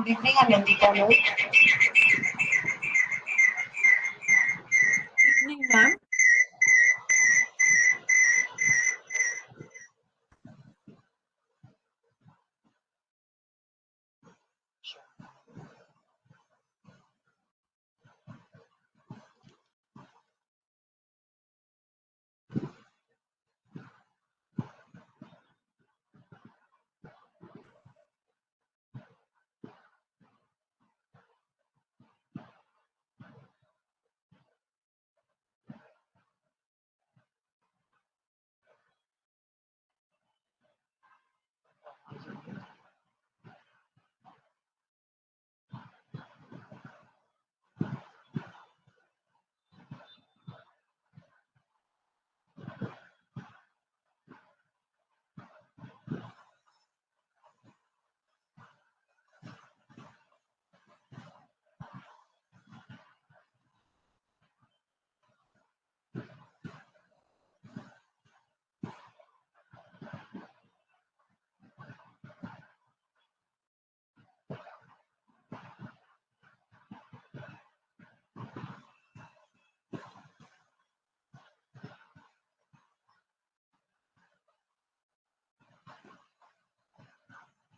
Good evening, Anandita ma'am. Evening, ma'am.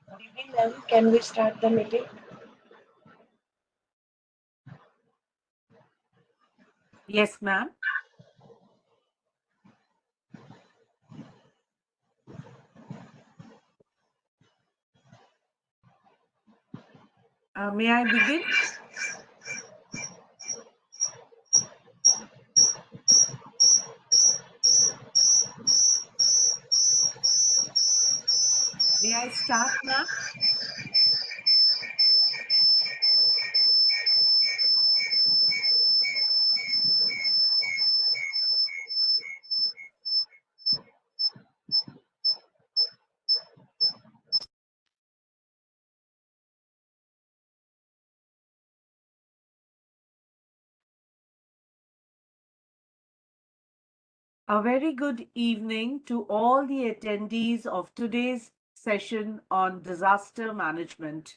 Good evening, ma'am. Can we start the meeting? Yes, ma'am. May I begin? May I start, ma'am? A very good evening to all the attendees of today's session on disaster management.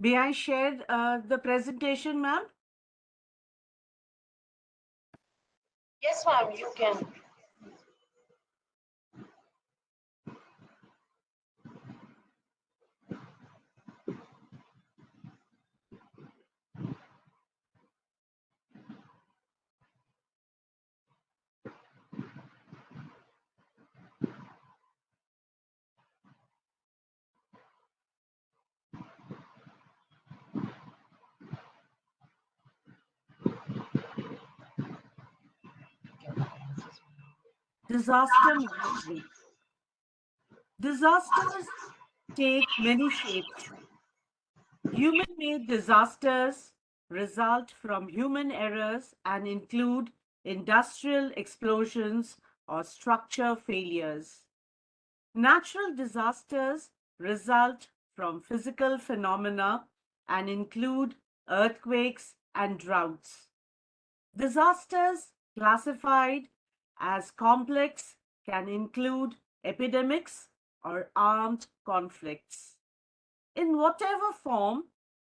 May I share the presentation, ma'am? Yes, ma'am, you can. Disaster management. Disasters take many shapes. Human-made disasters result from human errors and include industrial explosions or structure failures. Natural disasters result from physical phenomena and include earthquakes and droughts. Disasters classified as complex can include epidemics or armed conflicts. In whatever form,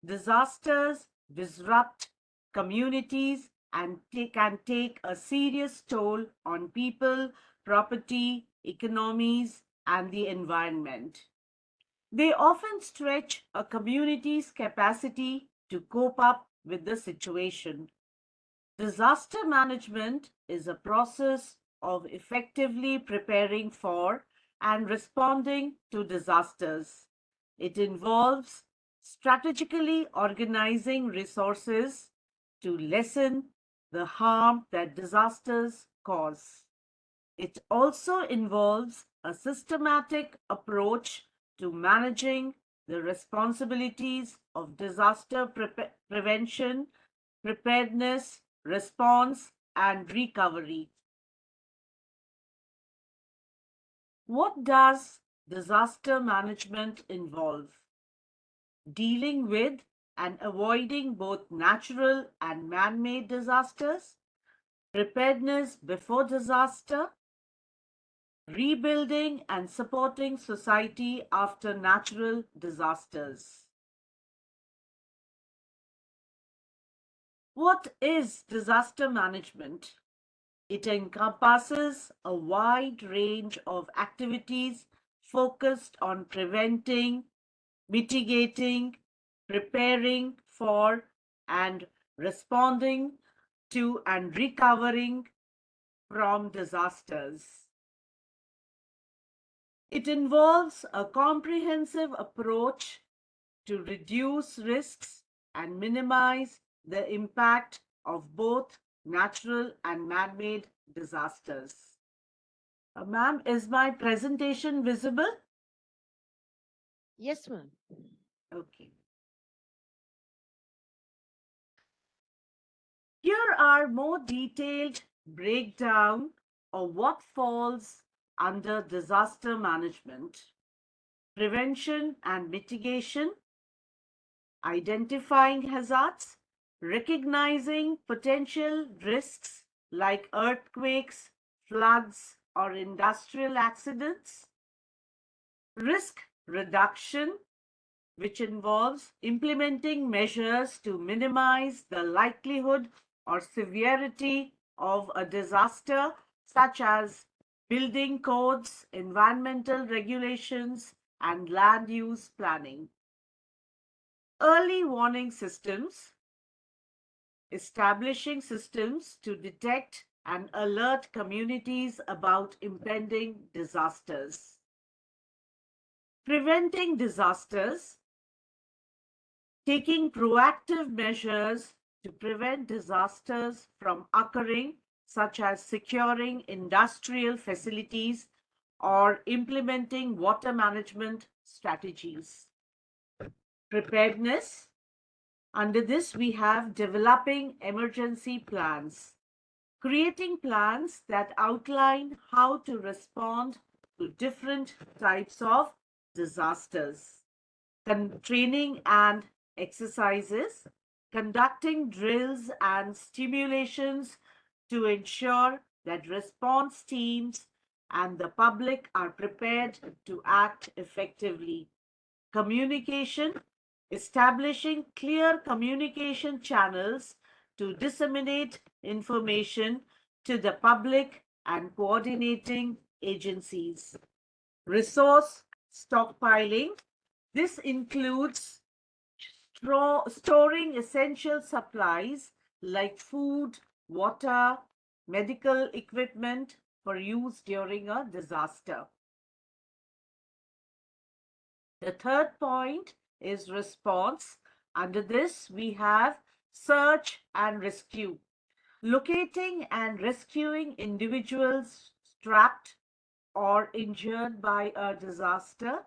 disasters disrupt communities, and can take a serious toll on people, property, economies, and the environment. They often stretch a community's capacity to cope up with the situation. Disaster management is a process of effectively preparing for and responding to disasters. It involves strategically organizing resources to lessen the harm that disasters cause. It also involves a systematic approach to managing the responsibilities of disaster prevention, preparedness, response, and recovery. What does disaster management involve? Dealing with and avoiding both natural and man made disasters, preparedness before disaster, rebuilding and supporting society after natural disasters. What is disaster management? It encompasses a wide range of activities focused on preventing, mitigating, preparing for, and responding to and recovering from disasters. It involves a comprehensive approach to reduce risks and minimize the impact of both natural and man-made disasters. Ma'am, is my presentation visible? Yes, ma'am. Okay. Here are more detailed breakdown of what falls under disaster management: prevention and mitigation, identifying hazards, recognizing potential risks like earthquakes, floods, or industrial accidents, risk reduction, which involves implementing measures to minimize the likelihood or severity of a disaster, such as building codes, environmental regulations, and land use planning. Early warning systems, establishing systems to detect and alert communities about impending disasters. Preventing disasters, taking proactive measures to prevent disasters from occurring, such as securing industrial facilities or implementing water management strategies. Preparedness. Under this, we have developing emergency plans, creating plans that outline how to respond to different types of disasters. Training and exercises, conducting drills and stimulations to ensure that response teams and the public are prepared to act effectively. Communication, establishing clear communication channels to disseminate information to the public and coordinating agencies. Resource stockpiling. This includes storing essential supplies like food, water, medical equipment for use during a disaster. The third point is response. Under this, we have search and rescue, locating and rescuing individuals trapped or injured by a disaster.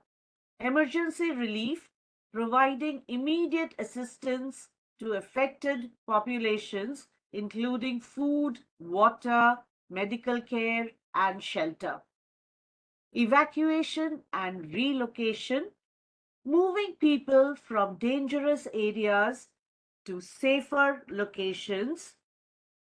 Emergency relief, providing immediate assistance to affected populations, including food, water, medical care, and shelter. Evacuation and relocation, moving people from dangerous areas to safer locations.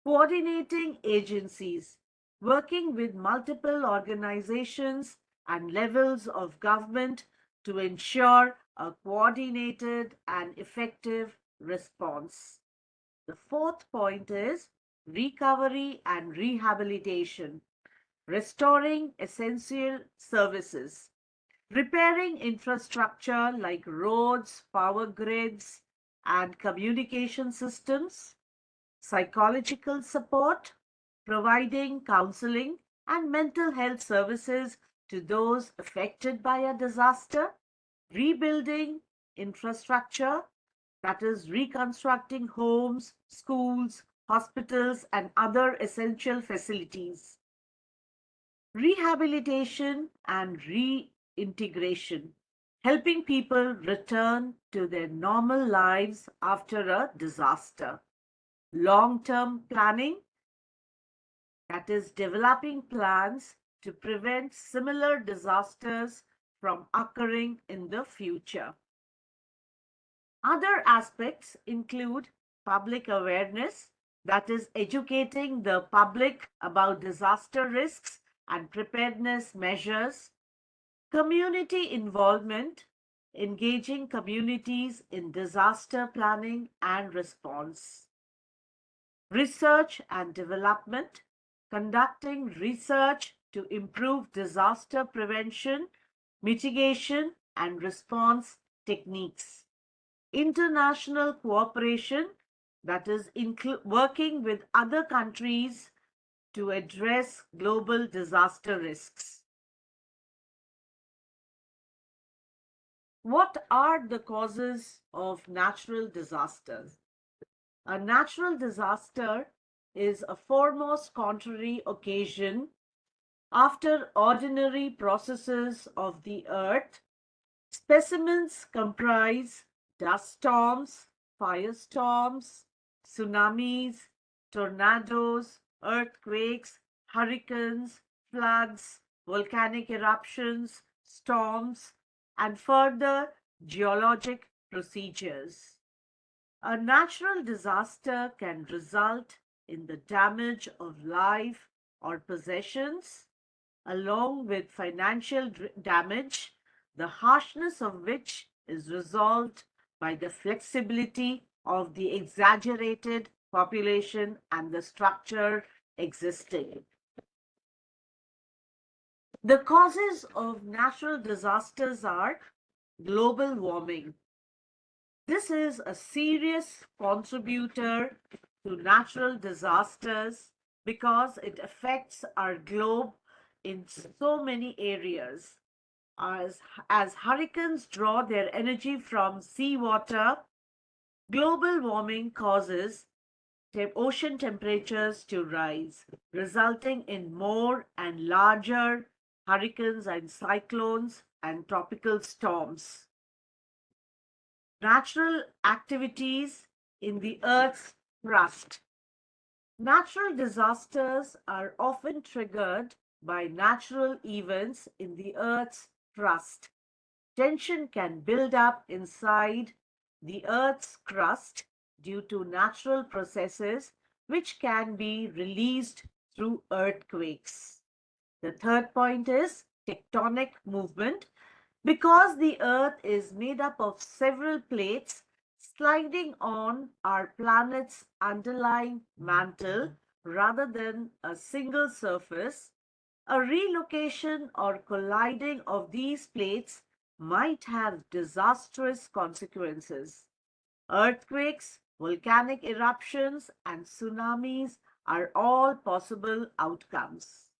Coordinating agencies, working with multiple organizations and levels of government to ensure a coordinated and effective response. The fourth point is recovery and rehabilitation, restoring essential services, repairing infrastructure like roads, power grids, and communication systems, psychological support, providing counseling and mental health services to those affected by a disaster, rebuilding infrastructure, that is, reconstructing homes, schools, hospitals, and other essential facilities, rehabilitation and reintegration, helping people return to their normal lives after a disaster, long-term planning, that is, developing plans to prevent similar disasters from occurring in the future. Other aspects include public awareness, that is, educating the public about disaster risks and preparedness measures, community involvement, engaging communities in disaster planning and response, research and development, conducting research to improve disaster prevention, mitigation, and response techniques, international cooperation, that is, working with other countries to address global disaster risks. What are the causes of natural disasters? A natural disaster is a foremost contrary occasion after ordinary processes of the earth. Specimens comprise dust storms, firestorms, tsunamis, tornadoes, earthquakes, hurricanes, floods, volcanic eruptions, storms, and further geologic procedures. A natural disaster can result in the damage of life or possessions, along with financial damage, the harshness of which is resolved by the flexibility of the exaggerated population and the structure existing. The causes of natural disasters are global warming. This is a serious contributor to natural disasters because it affects our globe in so many areas. As hurricanes draw their energy from seawater, global warming causes ocean temperatures to rise, resulting in more and larger hurricanes and cyclones and tropical storms. Natural activities in the Earth's crust. Natural disasters are often triggered by natural events in the Earth's crust. Tension can build up inside the Earth's crust due to natural processes which can be released through earthquakes. The third point is tectonic movement. Because the Earth is made up of several plates sliding on our planet's underlying mantle rather than a single surface, a relocation or colliding of these plates might have disastrous consequences. Earthquakes, volcanic eruptions, and tsunamis are all possible outcomes.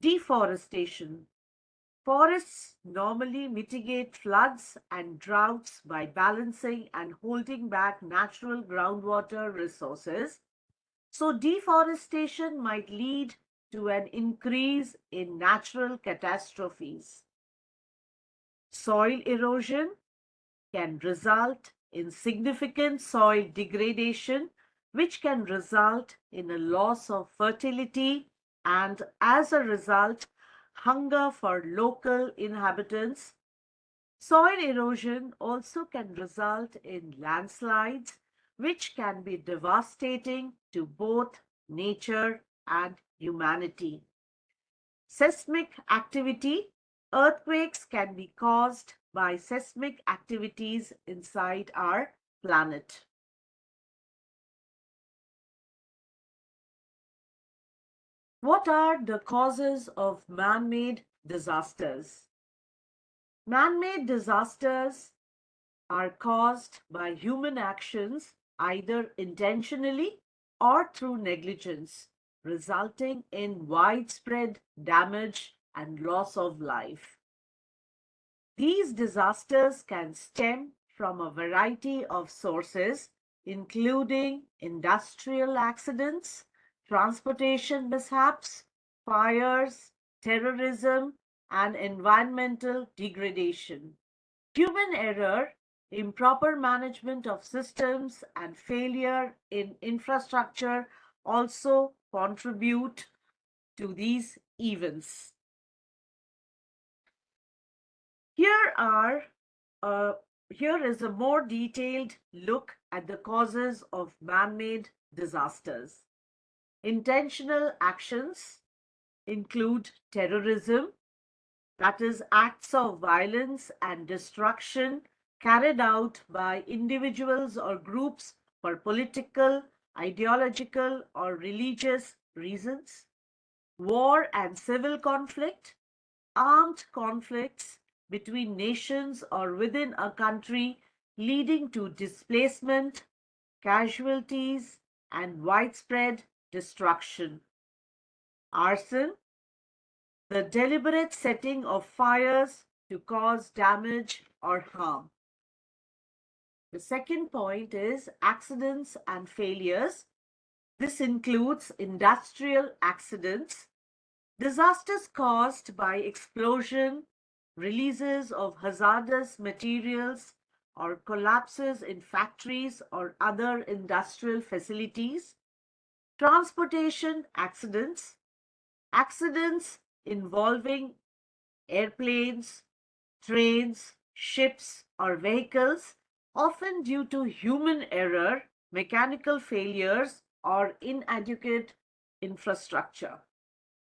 Deforestation. Forests normally mitigate floods and droughts by balancing and holding back natural groundwater resources. So, deforestation might lead to an increase in natural catastrophes. Soil erosion can result in significant soil degradation, which can result in a loss of fertility and, as a result, hunger for local inhabitants. Soil erosion also can result in landslides, which can be devastating to both nature and humanity. Seismic activity. Earthquakes can be caused by seismic activities inside our planet. What are the causes of man-made disasters? Man-made disasters are caused by human actions either intentionally or through negligence, resulting in widespread damage and loss of life. These disasters can stem from a variety of sources, including industrial accidents, transportation mishaps, fires, terrorism, and environmental degradation. Human error, improper management of systems, and failure in infrastructure also contribute to these events. Here are uh, Here is a more detailed look at the causes of man-made disasters. Intentional actions include terrorism, that is, acts of violence and destruction carried out by individuals or groups for political, ideological, or religious reasons. War and civil conflict, armed conflicts between nations or within a country leading to displacement, casualties, and widespread destruction. Arson, the deliberate setting of fires to cause damage or harm. The second point is accidents and failures. This includes industrial accidents, disasters caused by explosion, releases of hazardous materials, or collapses in factories or other industrial facilities, transportation accidents, accidents involving airplanes, trains, ships, or vehicles, often due to human error, mechanical failures, or inadequate infrastructure.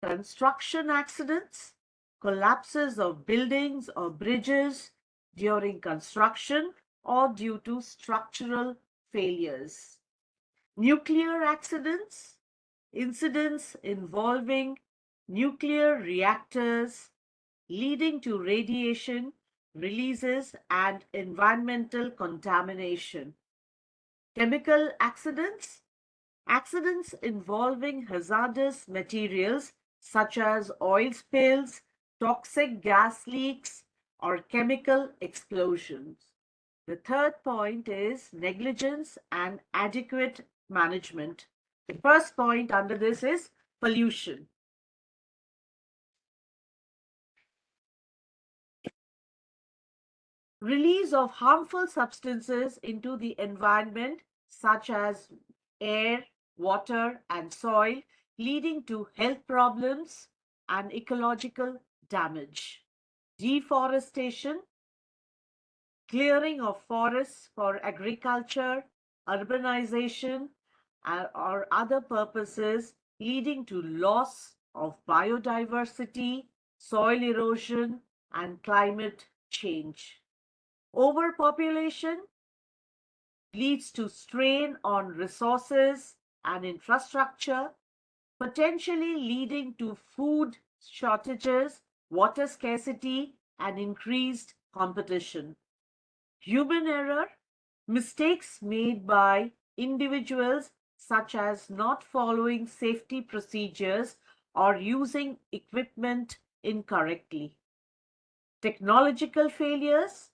Construction accidents, collapses of buildings or bridges during construction or due to structural failures. Nuclear accidents, incidents involving nuclear reactors leading to radiation releases and environmental contamination. Chemical accidents, accidents involving hazardous materials such as oil spills, toxic gas leaks, or chemical explosions. The third point is negligence and adequate management. The first point under this is pollution. Release of harmful substances into the environment, such as air, water, and soil, leading to health problems and ecological damage. Deforestation, clearing of forests for agriculture, urbanization, or other purposes, leading to loss of biodiversity, soil erosion, and climate change. Overpopulation leads to strain on resources and infrastructure, potentially leading to food shortages, water scarcity, and increased competition. Human error, mistakes made by individuals such as not following safety procedures or using equipment incorrectly. Technological failures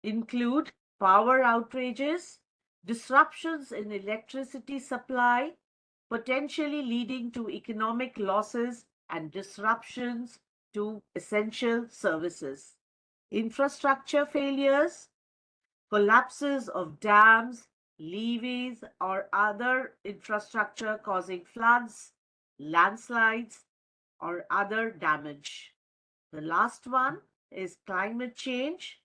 include power outages, disruptions in electricity supply, potentially leading to economic losses and disruptions to essential services. Infrastructure failures, collapses of dams, levees, or other infrastructure causing floods, landslides, or other damage. The last one is climate change.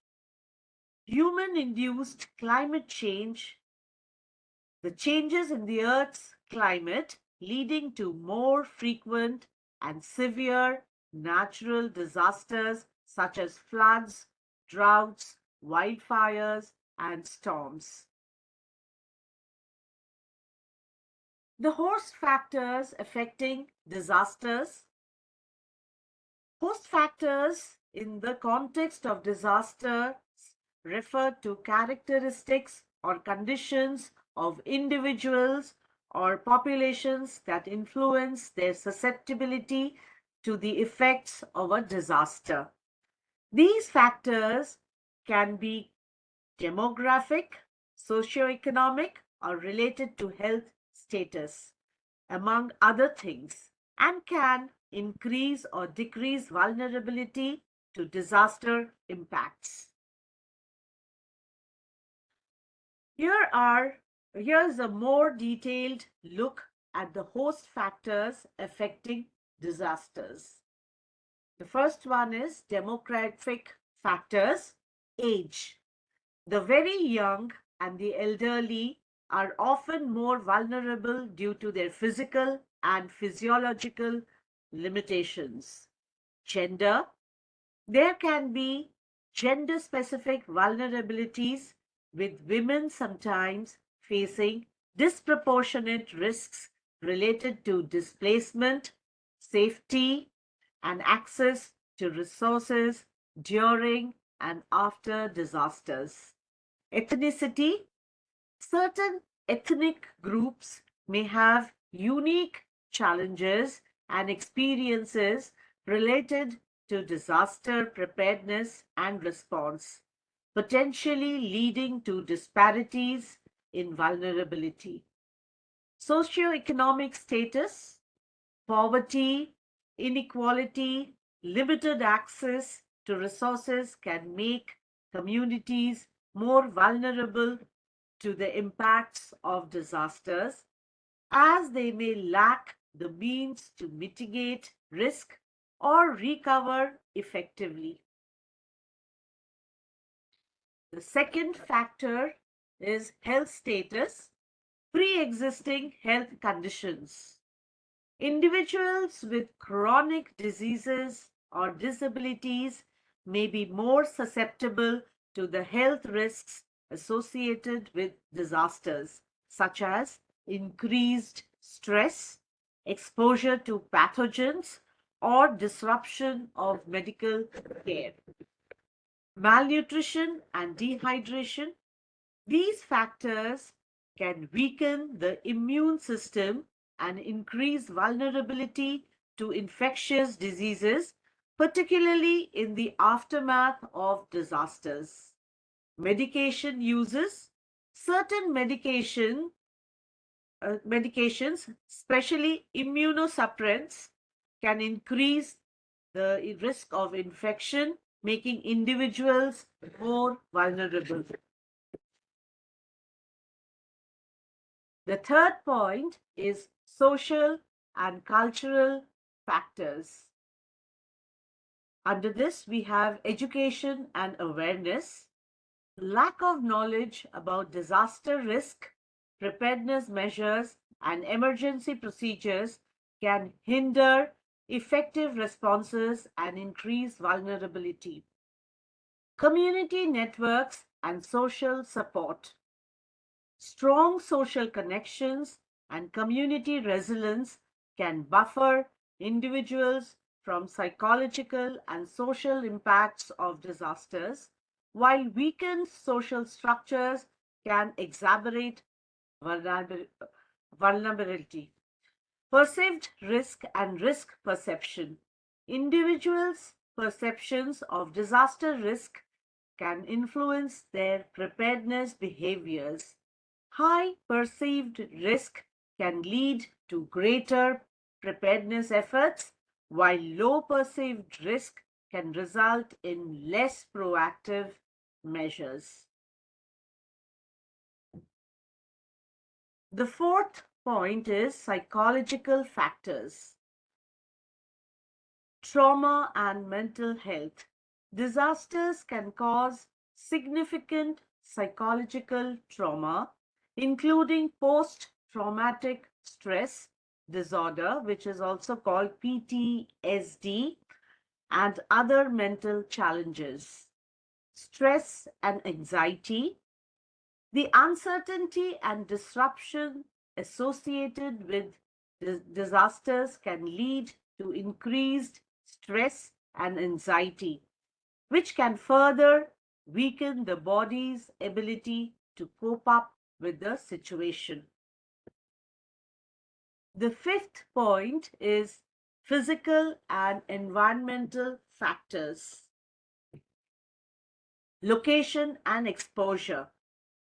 Human-induced climate change, the changes in the Earth's climate leading to more frequent and severe natural disasters such as floods, droughts, wildfires, and storms. The host factors affecting disasters. Host factors in the context of disasters refer to characteristics or conditions of individuals or populations that influence their susceptibility to the effects of a disaster. These factors can be demographic, socioeconomic, or related to health status, among other things, and can increase or decrease vulnerability to disaster impacts. Here's a more detailed look at the host factors affecting disasters. The first one is demographic factors, age. The very young and the elderly are often more vulnerable due to their physical and physiological limitations. Gender. There can be gender specific vulnerabilities, with women sometimes facing disproportionate risks related to displacement, safety, and access to resources during and after disasters. Ethnicity. Certain ethnic groups may have unique challenges and experiences related to disaster preparedness and response, potentially leading to disparities in vulnerability. Socioeconomic status, poverty, inequality, limited access to resources can make communities more vulnerable to the impacts of disasters, as they may lack the means to mitigate risk or recover effectively. The second factor is health status, pre-existing health conditions. Individuals with chronic diseases or disabilities may be more susceptible to the health risks associated with disasters, such as increased stress, exposure to pathogens, or disruption of medical care. Malnutrition and dehydration. These factors can weaken the immune system and increase vulnerability to infectious diseases, particularly in the aftermath of disasters. Medication uses. Certain medications, especially immunosuppressants, can increase the risk of infection, making individuals more vulnerable. The third point is social and cultural factors. Under this, we have education and awareness. Lack of knowledge about disaster risk, preparedness measures, and emergency procedures can hinder effective responses and increase vulnerability. Community networks and social support. Strong social connections and community resilience can buffer individuals from psychological and social impacts of disasters, while weakened social structures can exacerbate vulnerability. Perceived risk and risk perception. Individuals' perceptions of disaster risk can influence their preparedness behaviors. High perceived risk can lead to greater preparedness efforts, while low perceived risk can result in less proactive measures. The fourth point is psychological factors. Trauma and mental health. Disasters can cause significant psychological trauma, including post-traumatic stress disorder, which is also called PTSD, and other mental challenges. Stress and anxiety. The uncertainty and disruption associated with disasters can lead to increased stress and anxiety, which can further weaken the body's ability to cope up with the situation. The fifth point is physical and environmental factors. Location and exposure.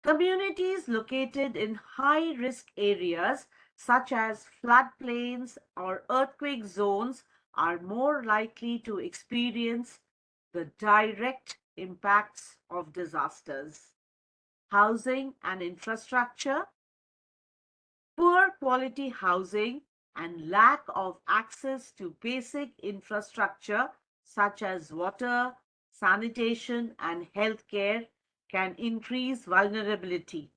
Communities located in high risk areas such as floodplains or earthquake zones are more likely to experience the direct impacts of disasters. Housing and infrastructure. Poor quality housing and lack of access to basic infrastructure such as water, sanitation, and healthcare can increase vulnerability.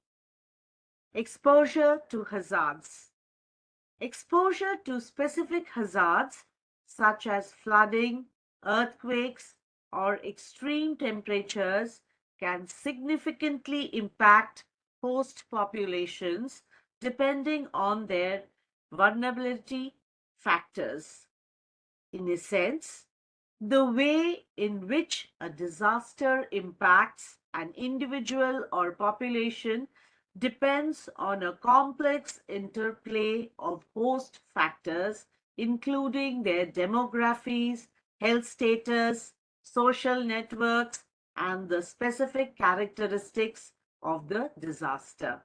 Exposure to hazards. Exposure to specific hazards such as flooding, earthquakes, or extreme temperatures can significantly impact host populations depending on their vulnerability factors. In a sense, the way in which a disaster impacts an individual or population depends on a complex interplay of host factors, including their demographies, health status, social networks, and the specific characteristics of the disaster.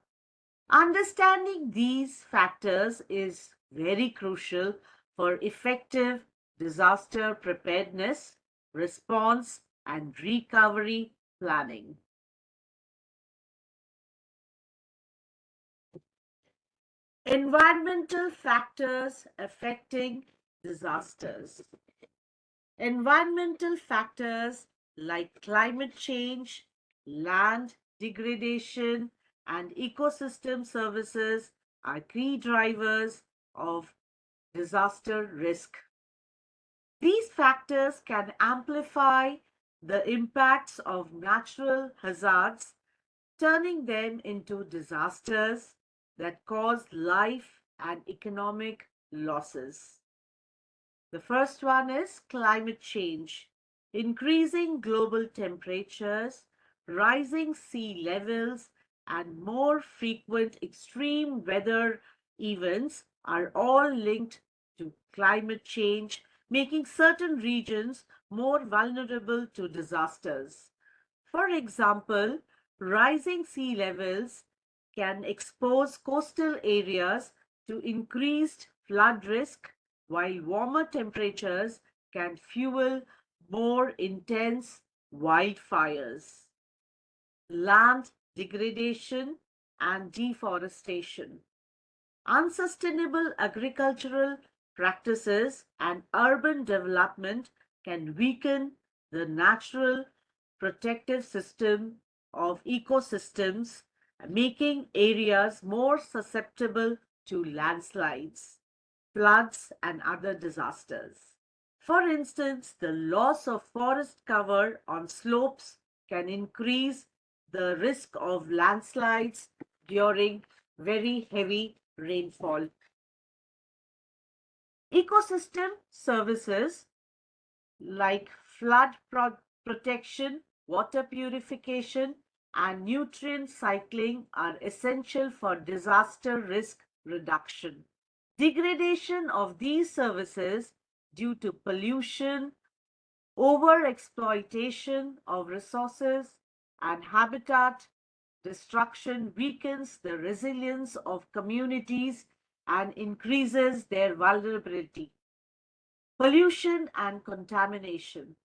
Understanding these factors is very crucial for effective disaster preparedness, response, and recovery planning. Environmental factors affecting disasters. Environmental factors like climate change, land degradation, and ecosystem services are key drivers of disaster risk. These factors can amplify the impacts of natural hazards, turning them into disasters that cause life and economic losses. The first one is climate change. Increasing global temperatures, rising sea levels, and more frequent extreme weather events are all linked to climate change, making certain regions more vulnerable to disasters. For example, rising sea levels can expose coastal areas to increased flood risk, while warmer temperatures can fuel more intense wildfires. Land degradation and deforestation. Unsustainable agricultural practices and urban development can weaken the natural protective system of ecosystems, making areas more susceptible to landslides, floods, and other disasters. For instance, the loss of forest cover on slopes can increase the risk of landslides during very heavy rainfall. Ecosystem services like protection, water purification, and nutrient cycling are essential for disaster risk reduction. Degradation of these services due to pollution, overexploitation of resources, and habitat destruction weakens the resilience of communities and increases their vulnerability. Pollution and contamination.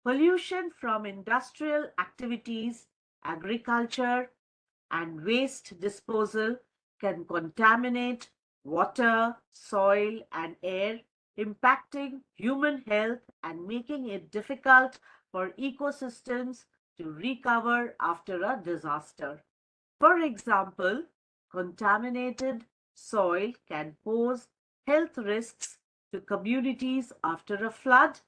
Pollution from industrial activities, agriculture, and waste disposal can contaminate water, soil, and air, impacting human health and making it difficult for ecosystems to recover after a disaster. For example, contaminated soil can pose health risks to communities after a flood,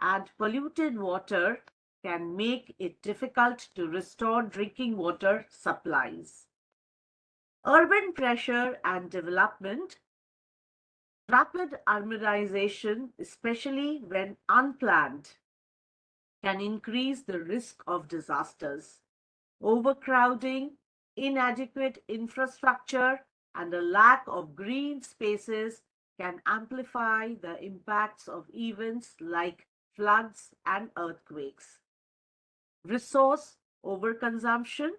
and polluted water can make it difficult to restore drinking water supplies. Urban pressure and development. Rapid urbanization, especially when unplanned, can increase the risk of disasters. Overcrowding, inadequate infrastructure, and a lack of green spaces can amplify the impacts of events like floods and earthquakes. Resource overconsumption,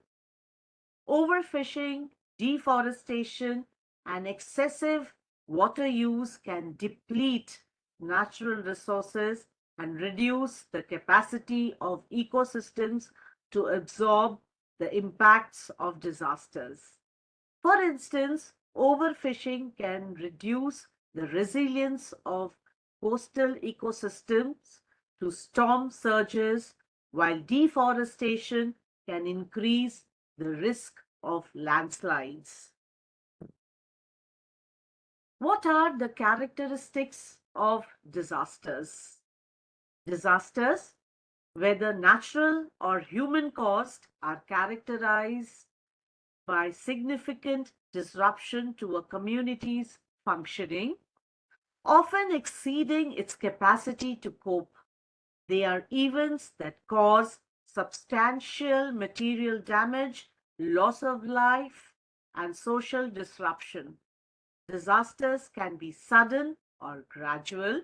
overfishing, deforestation, and excessive water use can deplete natural resources and reduce the capacity of ecosystems to absorb the impacts of disasters. For instance, overfishing can reduce the resilience of coastal ecosystems to storm surges, while deforestation can increase the risk of landslides. What are the characteristics of disasters? Disasters, whether natural or human caused, are characterized by significant disruption to a community's functioning, often exceeding its capacity to cope. They are events that cause substantial material damage, loss of life, and social disruption. Disasters can be sudden or gradual,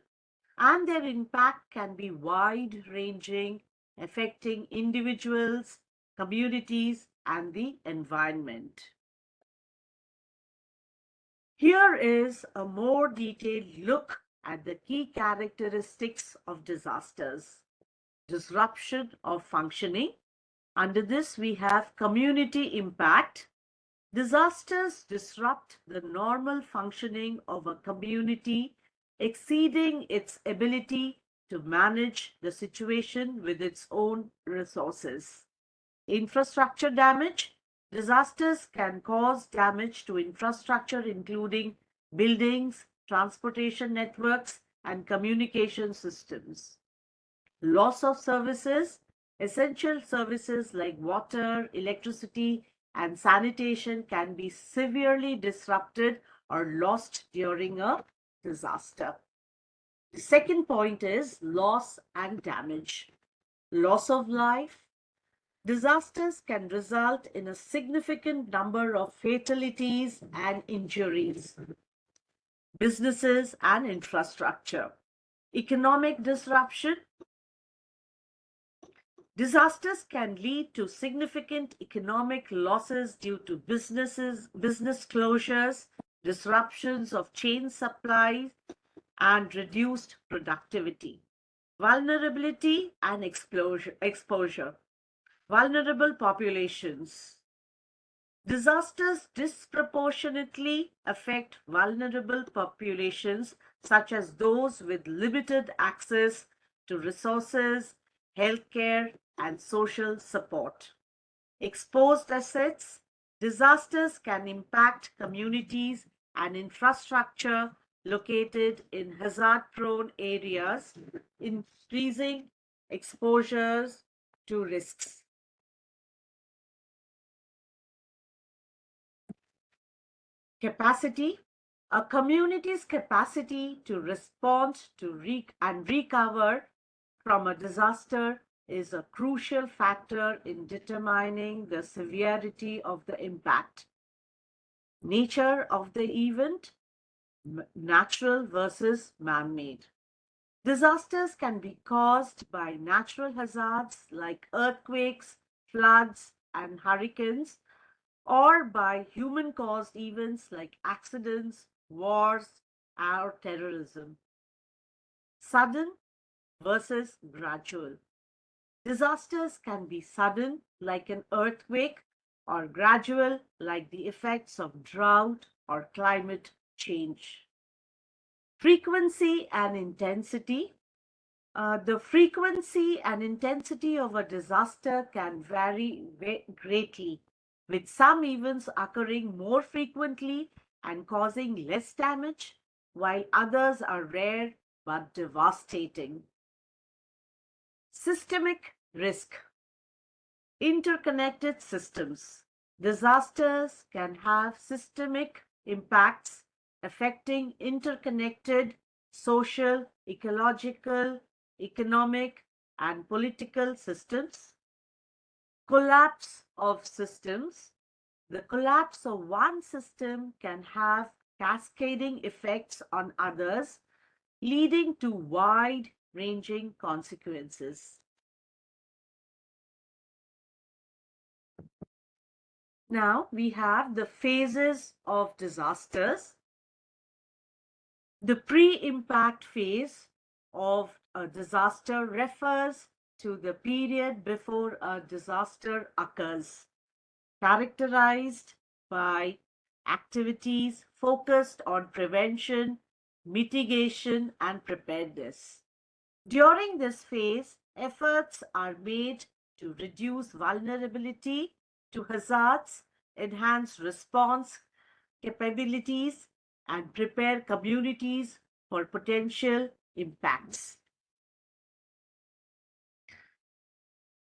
and their impact can be wide ranging, affecting individuals, communities, and the environment. Here is a more detailed look at the key characteristics of disasters. Disruption of functioning. Under this, we have community impact. Disasters disrupt the normal functioning of a community, exceeding its ability to manage the situation with its own resources. Infrastructure damage. Disasters can cause damage to infrastructure, including buildings, transportation networks, and communication systems. Loss of services. Essential services like water, electricity, and sanitation can be severely disrupted or lost during a disaster. The second point is loss and damage. Loss of life. Disasters can result in a significant number of fatalities and injuries. Businesses and infrastructure. Economic disruption. Disasters can lead to significant economic losses due to business closures, disruptions of chain supplies, and reduced productivity. Vulnerability and exposure. Vulnerable populations. Disasters disproportionately affect vulnerable populations, such as those with limited access to resources, healthcare, and social support. Exposed assets. Disasters can impact communities and infrastructure located in hazard-prone areas, increasing exposures to risks. Capacity. A community's capacity to respond to and recover from a disaster is a crucial factor in determining the severity of the impact. Nature of the event, natural versus man-made. Disasters can be caused by natural hazards like earthquakes, floods, and hurricanes, or by human-caused events like accidents, wars, or terrorism. Sudden versus gradual. Disasters can be sudden, like an earthquake, or gradual, like the effects of drought or climate change. Frequency and intensity. The frequency and intensity of a disaster can vary greatly, with some events occurring more frequently and causing less damage, while others are rare but devastating. Systemic risk. Interconnected systems. Disasters can have systemic impacts affecting interconnected social, ecological, economic, and political systems. Collapse of systems. The collapse of one system can have cascading effects on others, leading to wide ranging consequences. Now we have the phases of disasters. The pre-impact phase of a disaster refers to the period before a disaster occurs, characterized by activities focused on prevention, mitigation, and preparedness. During this phase, efforts are made to reduce vulnerability to hazards, enhance response capabilities, and prepare communities for potential impacts.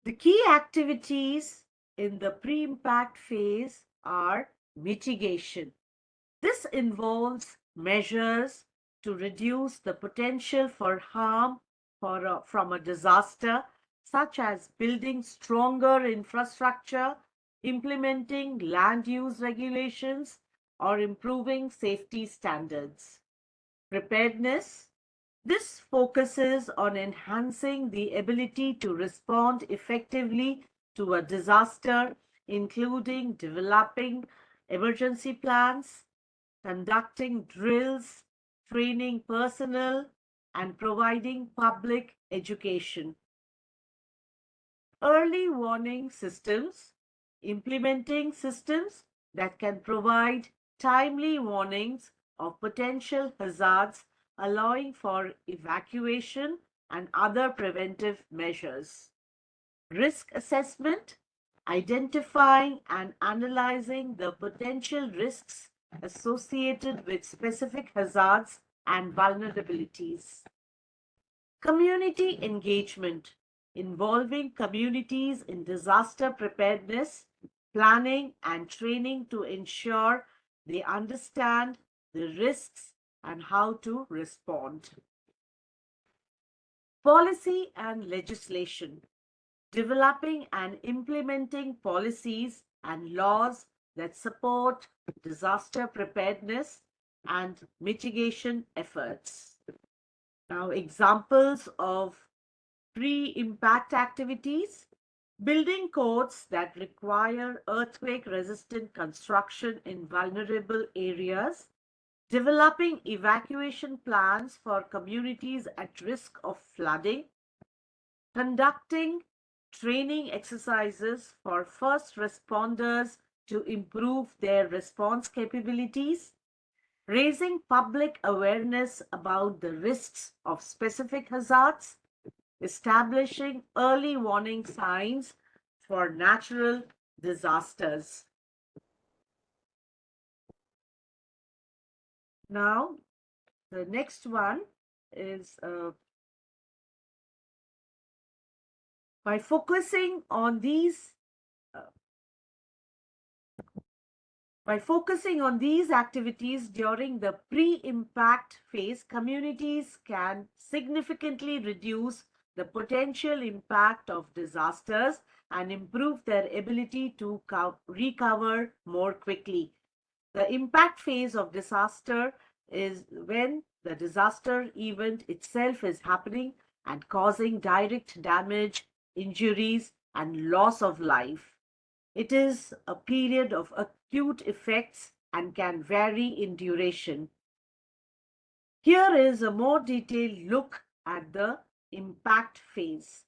The key activities in the pre-impact phase are mitigation. This involves measures to reduce the potential for harm from a disaster, such as building stronger infrastructure, implementing land use regulations, or improving safety standards. Preparedness. This focuses on enhancing the ability to respond effectively to a disaster, including developing emergency plans, conducting drills, training personnel, and providing public education. Early warning systems, implementing systems that can provide timely warnings of potential hazards, allowing for evacuation and other preventive measures. Risk assessment, identifying and analyzing the potential risks associated with specific hazards and vulnerabilities. Community engagement, involving communities in disaster preparedness, planning, and training to ensure they understand the risks and how to respond. Policy and legislation, developing and implementing policies and laws that support disaster preparedness and mitigation efforts. Now, examples of pre-impact activities: building codes that require earthquake-resistant construction in vulnerable areas, developing evacuation plans for communities at risk of flooding, conducting training exercises for first responders to improve their response capabilities, raising public awareness about the risks of specific hazards, establishing early warning signs for natural disasters. Now, the next one is by focusing on these uh, by focusing on these activities during the pre-impact phase, communities can significantly reduce the potential impact of disasters and improve their ability to recover more quickly. The impact phase of disaster is when the disaster event itself is happening and causing direct damage, injuries, and loss of life. It is a period of acute effects and can vary in duration. Here is a more detailed look at the impact phase.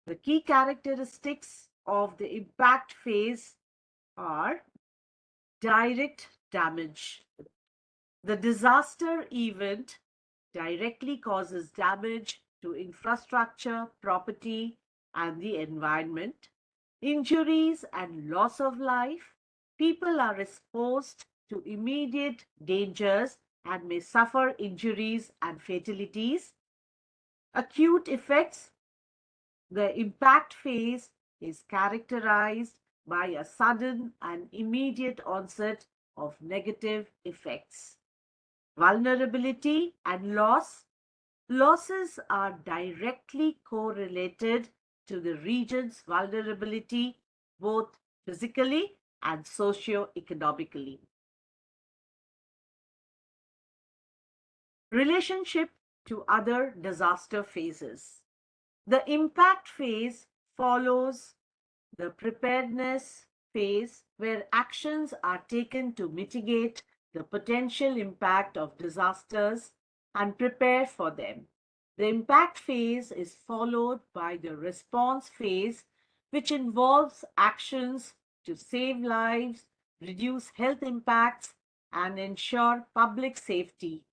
The key characteristics of the impact phase are direct damage. The disaster event directly causes damage to infrastructure, property, and the environment. Injuries and loss of life. People are exposed to immediate dangers and may suffer injuries and fatalities. Acute effects. The impact phase is characterized by a sudden and immediate onset of negative effects. Vulnerability and loss. Losses are directly correlated to the region's vulnerability, both physically and socio-economically. Relationship to other disaster phases. The impact phase follows the preparedness phase, where actions are taken to mitigate the potential impact of disasters and prepare for them. The impact phase is followed by the response phase, which involves actions to save lives, reduce health impacts, and ensure public safety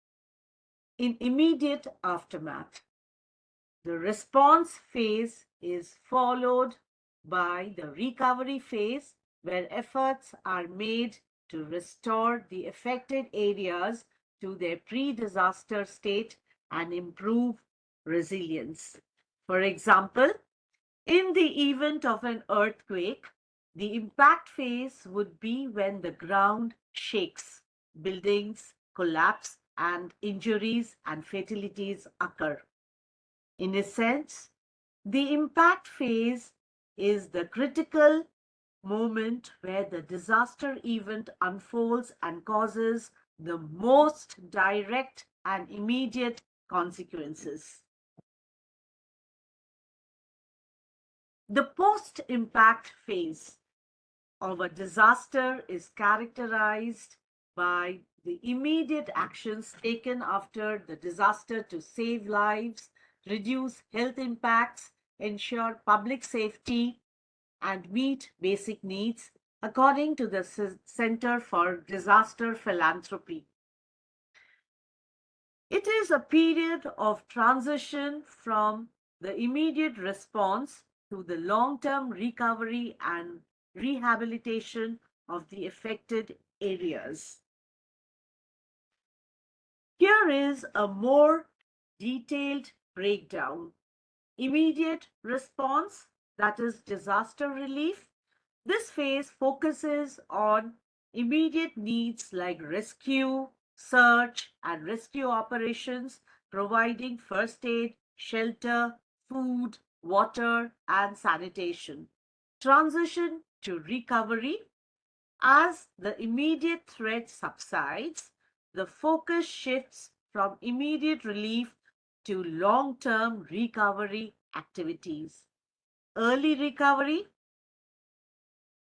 in immediate aftermath. The response phase is followed by the recovery phase, where efforts are made to restore the affected areas to their pre-disaster state and improve resilience. For example, in the event of an earthquake, the impact phase would be when the ground shakes, buildings collapse, and injuries and fatalities occur. In a sense, the impact phase is the critical moment where the disaster event unfolds and causes the most direct and immediate consequences. The post impact phase of a disaster is characterized by the immediate actions taken after the disaster to save lives, reduce health impacts, ensure public safety, and meet basic needs, according to the Center for Disaster Philanthropy. It is a period of transition from the immediate response to the long-term recovery and rehabilitation of the affected areas. Here is a more detailed breakdown. Immediate response, that is disaster relief. This phase focuses on immediate needs like rescue, search, and rescue operations, providing first aid, shelter, food, water, and sanitation. Transition to recovery. As the immediate threat subsides, the focus shifts from immediate relief to long-term recovery activities. Early recovery.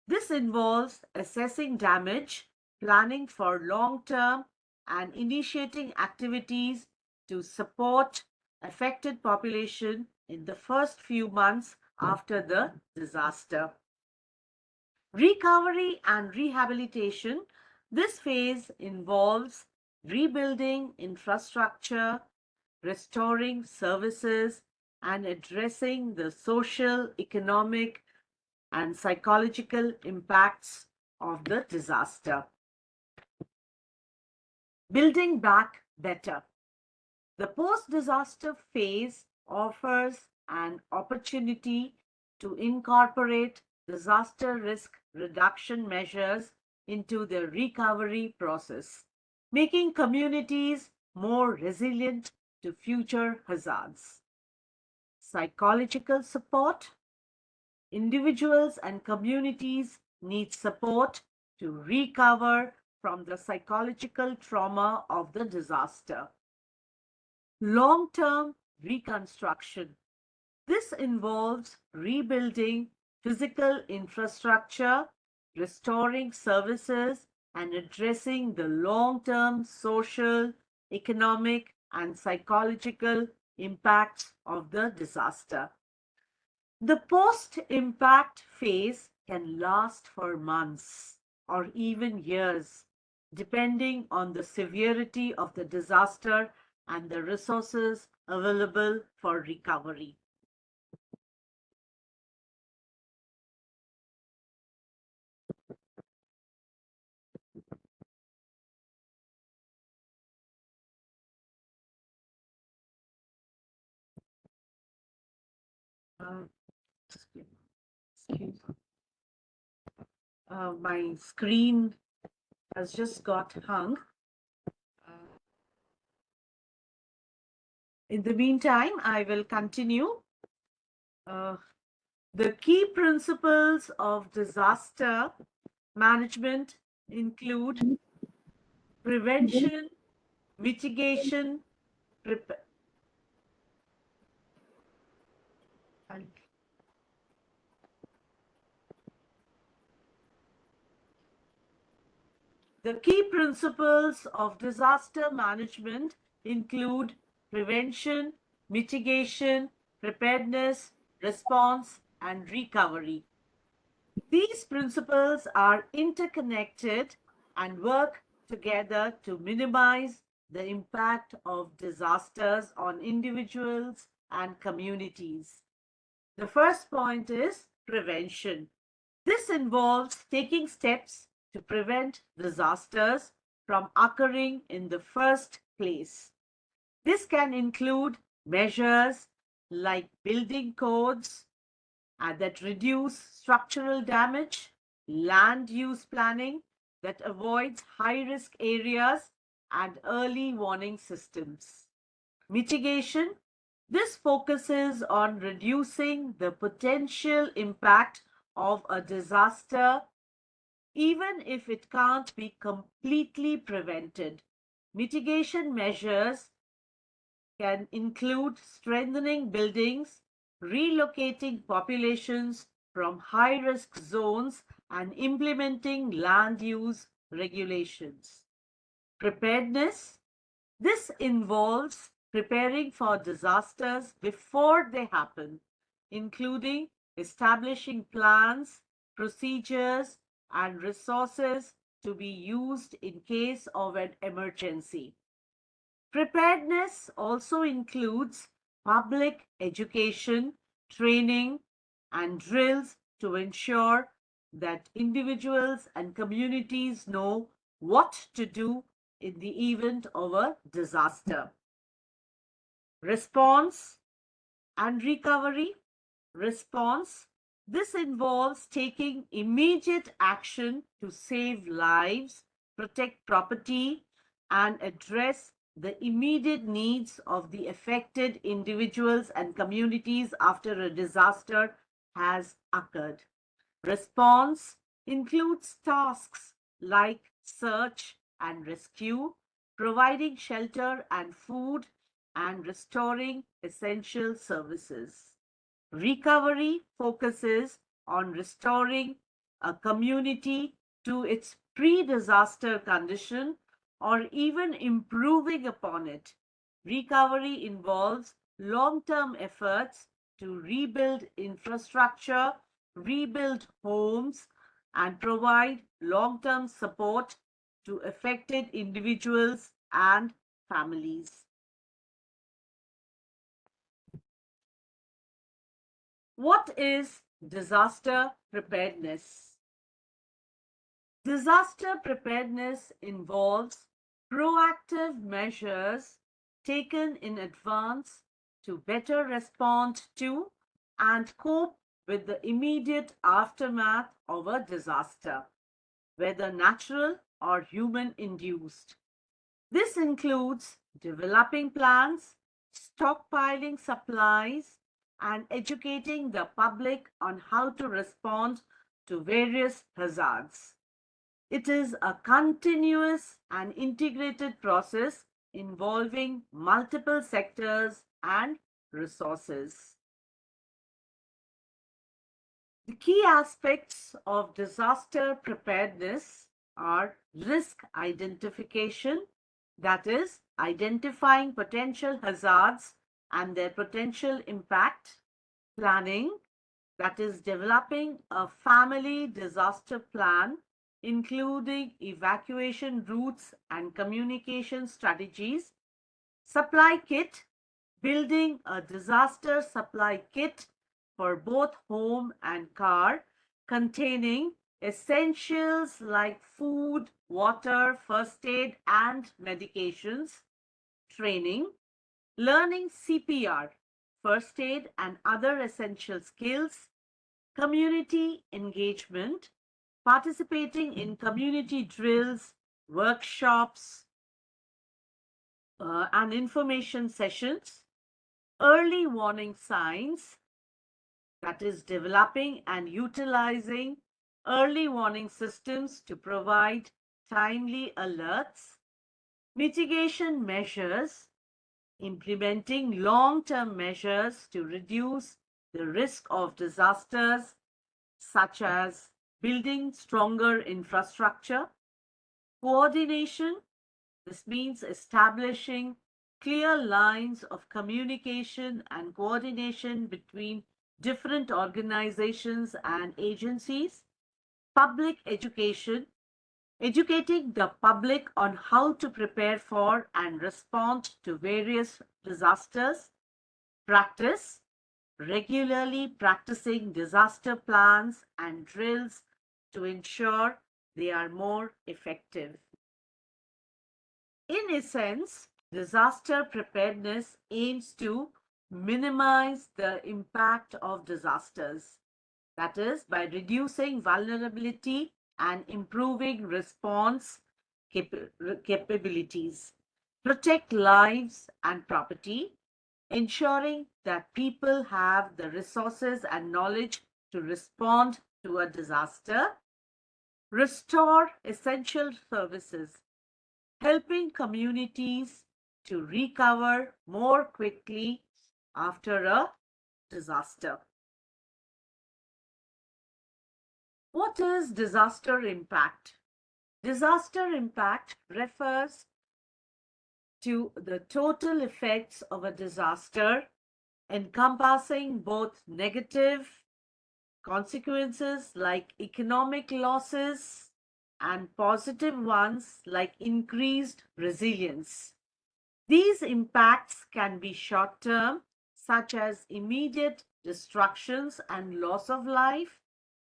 This involves assessing damage, planning for long-term, and initiating activities to support affected population in the first few months after the disaster. Recovery and rehabilitation. This phase involves rebuilding infrastructure, restoring services, and addressing the social, economic, and psychological impacts of the disaster. Building back better. The post-disaster phase offers an opportunity to incorporate disaster risk reduction measures into the recovery process, making communities more resilient to future hazards. Psychological support. Individuals and communities need support to recover from the psychological trauma of the disaster. Long-term reconstruction. This involves rebuilding physical infrastructure, restoring services, and addressing the long-term social, economic, and psychological impacts of the disaster. The post-impact phase can last for months or even years, depending on the severity of the disaster and the resources available for recovery. Uh, excuse my screen has just got hung. Uh, in the meantime, I will continue. Uh, the key principles of disaster management include prevention, mitigation, prep- The key principles of disaster management include prevention, mitigation, preparedness, response, and recovery. These principles are interconnected and work together to minimize the impact of disasters on individuals and communities. The first point is prevention. This involves taking steps to prevent disasters from occurring in the first place. This can include measures like building codes that reduce structural damage, land use planning that avoids high risk areas, and early warning systems. Mitigation. This focuses on reducing the potential impact of a disaster even if it can't be completely prevented. Mitigation measures can include strengthening buildings, relocating populations from high risk zones, and implementing land use regulations. Preparedness. This involves preparing for disasters before they happen, including establishing plans, procedures, and resources to be used in case of an emergency. Preparedness also includes public education, training, and drills to ensure that individuals and communities know what to do in the event of a disaster. Response and recovery. Response. This involves taking immediate action to save lives, protect property, and address the immediate needs of the affected individuals and communities after a disaster has occurred. Response includes tasks like search and rescue, providing shelter and food, and restoring essential services. Recovery focuses on restoring a community to its pre disaster condition or even improving upon it. Recovery involves long term efforts to rebuild infrastructure, rebuild homes, and provide long term support to affected individuals and families. What is disaster preparedness? Disaster preparedness involves proactive measures taken in advance to better respond to and cope with the immediate aftermath of a disaster, whether natural or human induced. This includes developing plans, stockpiling supplies, and educating the public on how to respond to various hazards. It is a continuous and integrated process involving multiple sectors and resources. The key aspects of disaster preparedness are risk identification, that is, identifying potential hazards and their potential impact, planning, that is, developing a family disaster plan, including evacuation routes and communication strategies, supply kit, building a disaster supply kit for both home and car, containing essentials like food, water, first aid, and medications, training, learning CPR, first aid, and other essential skills, community engagement, participating in community drills, workshops, and information sessions, early warning signs, that is, developing and utilizing early warning systems to provide timely alerts, mitigation measures, implementing long-term measures to reduce the risk of disasters, such as building stronger infrastructure, coordination. This means establishing clear lines of communication and coordination between different organizations and agencies, public education, educating the public on how to prepare for and respond to various disasters, practice, regularly practicing disaster plans and drills to ensure they are more effective. In essence, disaster preparedness aims to minimize the impact of disasters. That is, by reducing vulnerability and improving response capabilities, protect lives and property, ensuring that people have the resources and knowledge to respond to a disaster, restore essential services, helping communities to recover more quickly after a disaster. What is disaster impact? Disaster impact refers to the total effects of a disaster, encompassing both negative consequences like economic losses and positive ones like increased resilience. These impacts can be short term, such as immediate destructions and loss of life,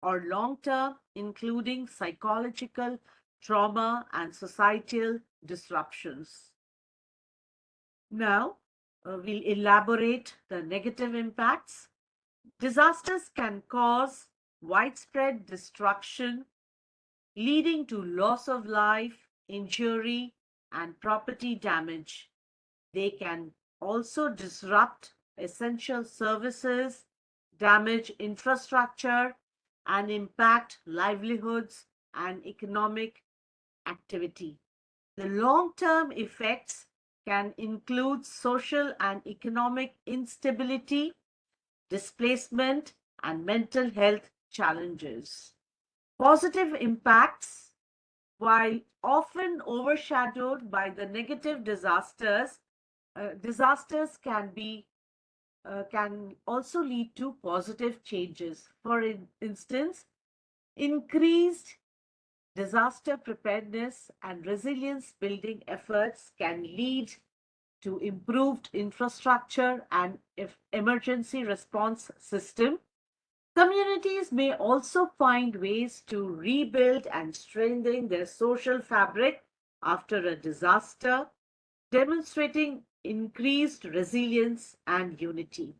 or long term, including psychological trauma and societal disruptions. Now, we'll elaborate the negative impacts. Disasters can cause widespread destruction, leading to loss of life, injury, and property damage. They can also disrupt essential services, damage infrastructure, and impact livelihoods and economic activity. The long-term effects can include social and economic instability, displacement, and mental health challenges. Positive impacts, while often overshadowed by the negative disasters can also lead to positive changes. For instance, increased disaster preparedness and resilience building efforts can lead to improved infrastructure and emergency response system. Communities may also find ways to rebuild and strengthen their social fabric after a disaster, demonstrating increased resilience and unity.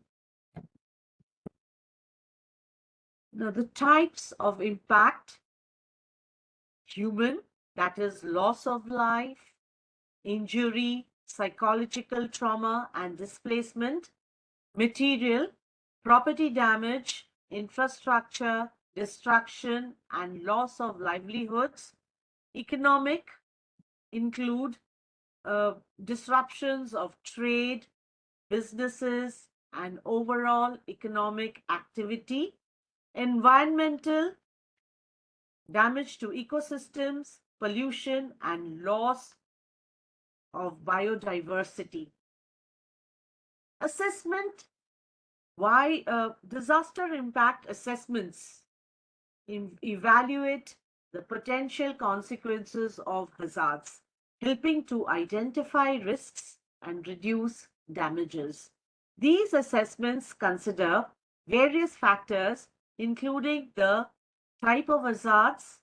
Now, the types of impact: human, that is, loss of life, injury, psychological trauma, and displacement; material, property damage, infrastructure, destruction, and loss of livelihoods; economic, include disruptions of trade, businesses, and overall economic activity; environmental, damage to ecosystems, pollution, and loss of biodiversity. Assessment: why disaster impact assessments evaluate the potential consequences of hazards, helping to identify risks and reduce damages. These assessments consider various factors, including the type of hazards,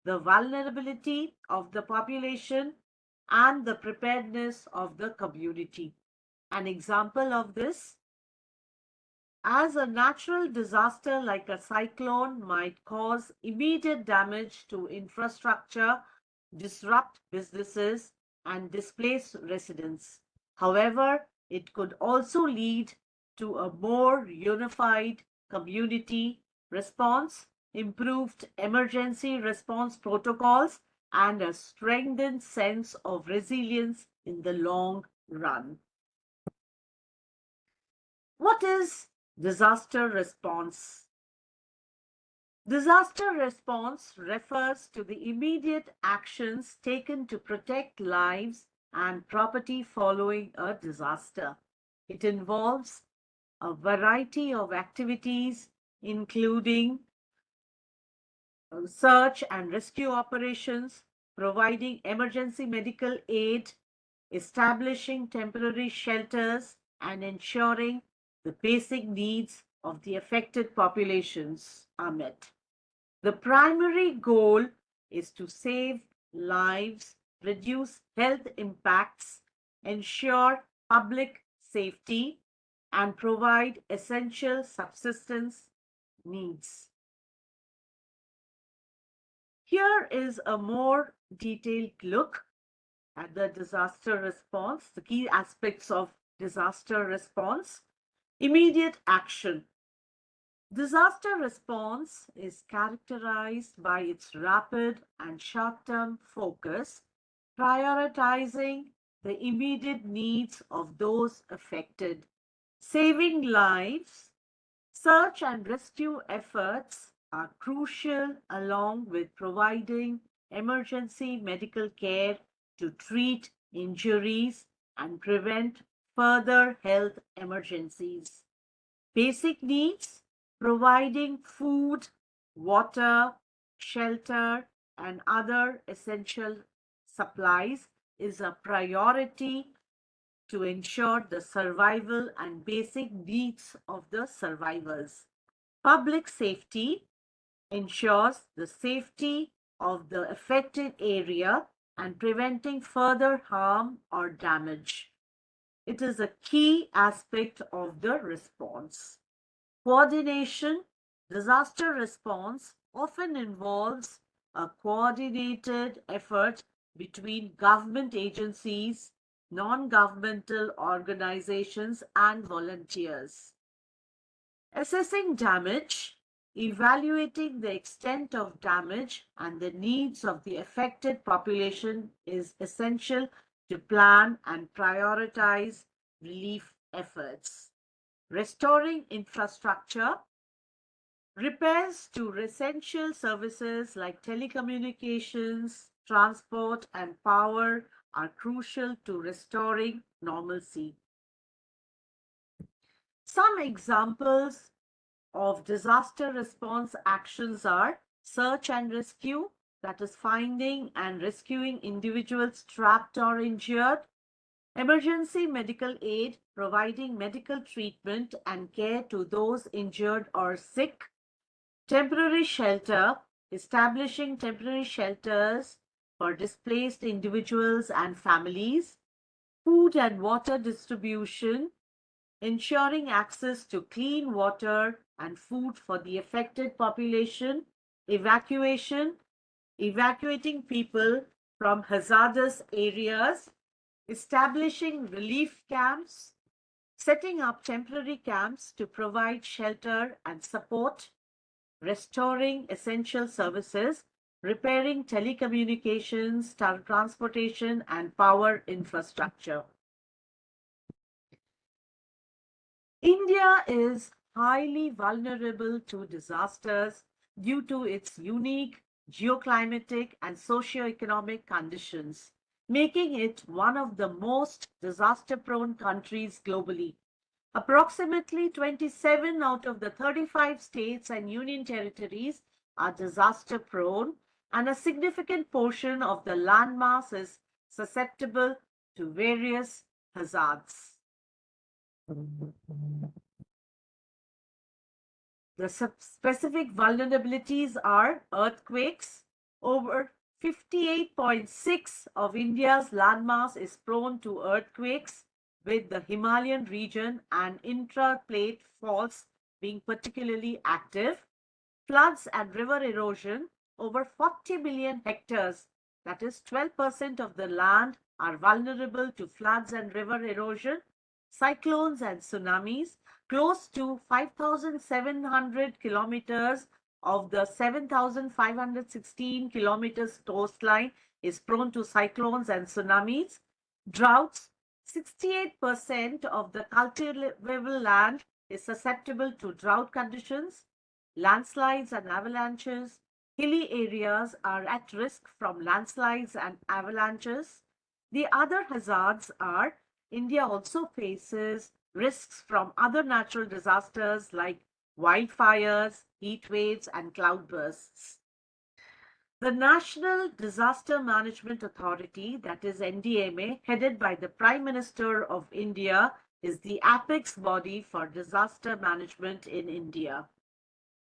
the vulnerability of the population, and the preparedness of the community. An example of this: as a natural disaster like a cyclone might cause immediate damage to infrastructure, disrupt businesses, and displace residents. However, it could also lead to a more unified community response, improved emergency response protocols, and a strengthened sense of resilience in the long run. What is disaster response? Disaster response refers to the immediate actions taken to protect lives and property following a disaster. It involves a variety of activities, including search and rescue operations, providing emergency medical aid, establishing temporary shelters, and ensuring the basic needs of the affected populations are met. The primary goal is to save lives, reduce health impacts, ensure public safety, and provide essential subsistence needs. Here is a more detailed look at the disaster response, the key aspects of disaster response. Immediate action. Disaster response is characterized by its rapid and short-term focus, prioritizing the immediate needs of those affected. Saving lives, search and rescue efforts are crucial along with providing emergency medical care to treat injuries and prevent further health emergencies. Basic needs, providing food, water, shelter, and other essential supplies is a priority to ensure the survival and basic needs of the survivors. Public safety ensures the safety of the affected area and preventing further harm or damage. It is a key aspect of the response. Coordination. Disaster response often involves a coordinated effort between government agencies, non-governmental organizations, and volunteers. Assessing damage, evaluating the extent of damage and the needs of the affected population is essential to plan and prioritize relief efforts. Restoring infrastructure, repairs to essential services like telecommunications, transport, and power are crucial to restoring normalcy. Some examples of disaster response actions are search and rescue, that is finding and rescuing individuals trapped or injured. Emergency medical aid, providing medical treatment and care to those injured or sick. Temporary shelter, establishing temporary shelters for displaced individuals and families. Food and water distribution, ensuring access to clean water and food for the affected population. Evacuation, evacuating people from hazardous areas. Establishing relief camps, setting up temporary camps to provide shelter and support. Restoring essential services, repairing telecommunications, transportation, and power infrastructure. India is highly vulnerable to disasters due to its unique geoclimatic and socio-economic conditions, making it one of the most disaster-prone countries globally. Approximately 27 out of the 35 states and union territories are disaster prone, and a significant portion of the landmass is susceptible to various hazards. The specific vulnerabilities are earthquakes. Over 58.6 of India's landmass is prone to earthquakes, with the Himalayan region and intraplate faults being particularly active. Floods and river erosion, over 40 million hectares, that is 12% of the land, are vulnerable to floods and river erosion. Cyclones and tsunamis, close to 5,700 kilometers of the 7,516 kilometers coastline is prone to cyclones and tsunamis. Droughts, 68% of the cultivable land is susceptible to drought conditions. Landslides and avalanches. Hilly areas are at risk from landslides and avalanches. The other hazards are India also faces risks from other natural disasters like wildfires, heat waves, and cloudbursts. The National Disaster Management Authority, that is NDMA, headed by the Prime Minister of India, is the apex body for disaster management in India.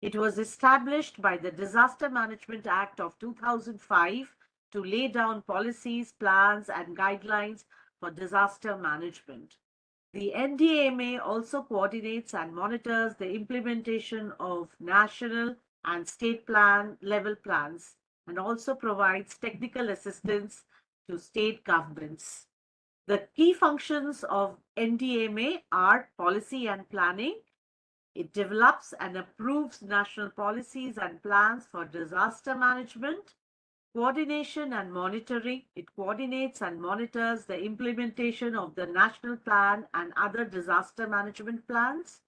It was established by the Disaster Management Act of 2005 to lay down policies, plans, and guidelines for disaster management. The NDMA also coordinates and monitors the implementation of national and state plan level plans and also provides technical assistance to state governments. The key functions of NDMA are policy and planning. It develops and approves national policies and plans for disaster management. Coordination and monitoring. It coordinates and monitors the implementation of the national plan and other disaster management plans.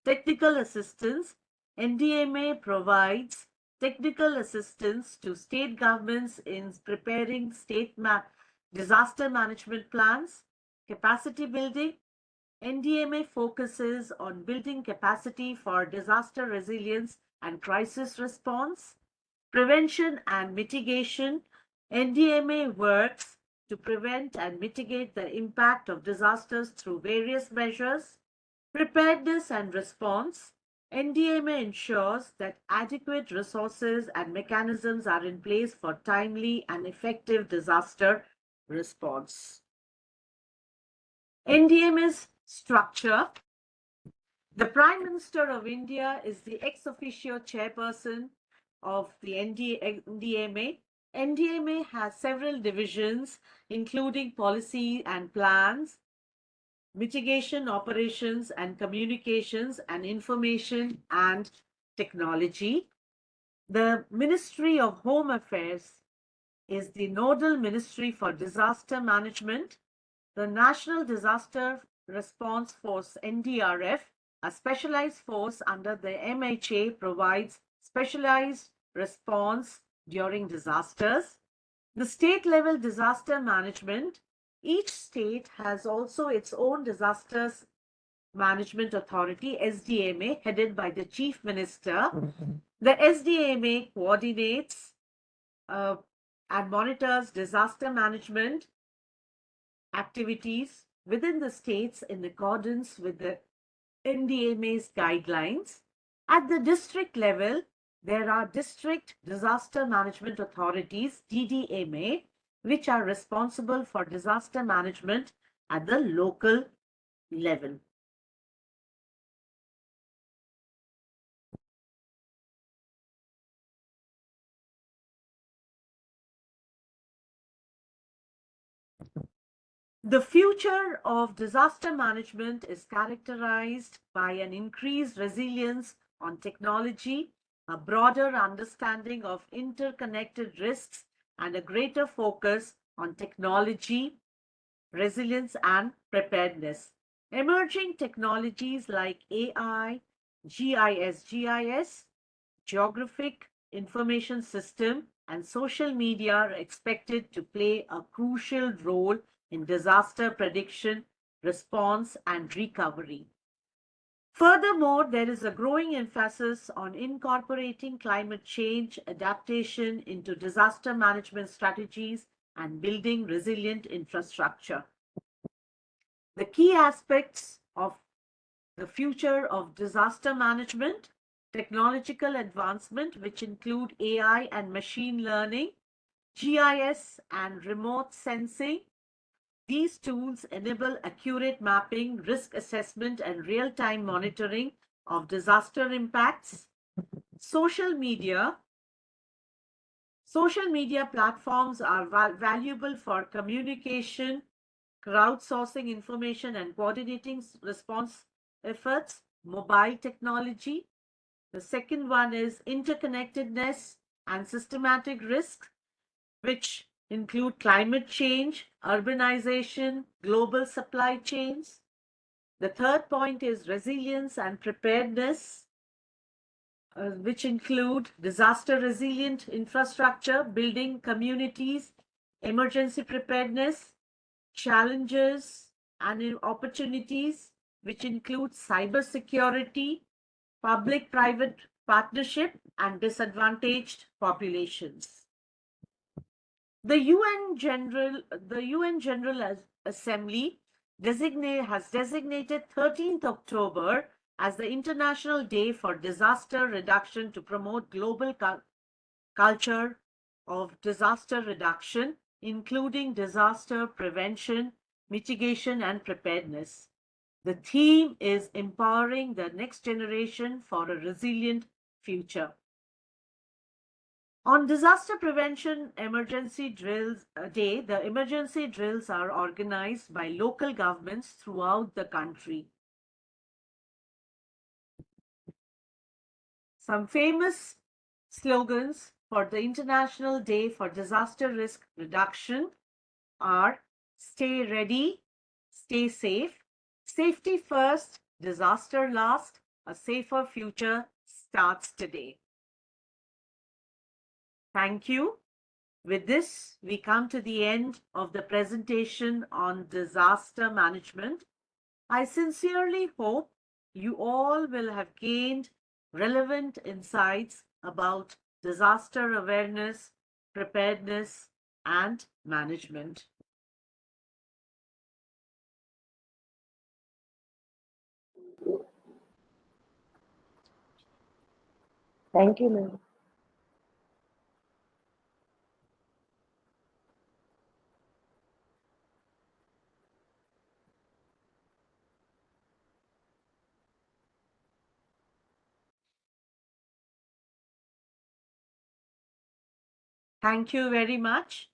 Technical assistance. NDMA provides technical assistance to state governments in preparing disaster management plans. Capacity building. NDMA focuses on building capacity for disaster resilience and crisis response. Prevention and mitigation. NDMA works to prevent and mitigate the impact of disasters through various measures. Preparedness and response. NDMA ensures that adequate resources and mechanisms are in place for timely and effective disaster response. NDMA's structure. The Prime Minister of India is the ex officio chairperson of the NDMA. NDMA has several divisions, including policy and plans, mitigation operations and communications, and information and technology. The Ministry of Home Affairs is the nodal ministry for disaster management. The National Disaster Response Force, NDRF, a specialized force under the MHA, provides specialized response during disasters. The state level disaster management. Each state has also its own disasters management authority, SDMA, headed by the chief minister. The SDMA coordinates and monitors disaster management activities within the states in accordance with the NDMA's guidelines. At the district level, there are district disaster management authorities, DDMA, which are responsible for disaster management at the local level. The future of disaster management is characterized by an increased resilience on technology, a broader understanding of interconnected risks, and a greater focus on technology, resilience, and preparedness. Emerging technologies like AI, GIS, geographic information system, and social media are expected to play a crucial role in disaster prediction, response, and recovery. Furthermore, there is a growing emphasis on incorporating climate change adaptation into disaster management strategies and building resilient infrastructure. The key aspects of the future of disaster management: technological advancement, which include AI and machine learning, GIS and remote sensing. These tools enable accurate mapping, risk assessment, and real-time monitoring of disaster impacts. Social media. Social media platforms are valuable for communication, crowdsourcing information, and coordinating response efforts. Mobile technology. The second one is interconnectedness and systematic risk, which include climate change, urbanization, global supply chains. The third point is resilience and preparedness, which include disaster resilient infrastructure, building communities, emergency preparedness, challenges and opportunities, which include cybersecurity, public private partnership, and disadvantaged populations. The UN General Assembly has designated 13th October as the International Day for Disaster Reduction to promote global culture of disaster reduction, including disaster prevention, mitigation, and preparedness. The theme is empowering the next generation for a resilient future. On Disaster Prevention Emergency Drills Day, the emergency drills are organized by local governments throughout the country. Some famous slogans for the International Day for Disaster Risk Reduction are stay ready, stay safe, safety first, disaster last, a safer future starts today. Thank you. With this, we come to the end of the presentation on disaster management. I sincerely hope you all will have gained relevant insights about disaster awareness, preparedness, and management. Thank you, ma'am. Thank you very much.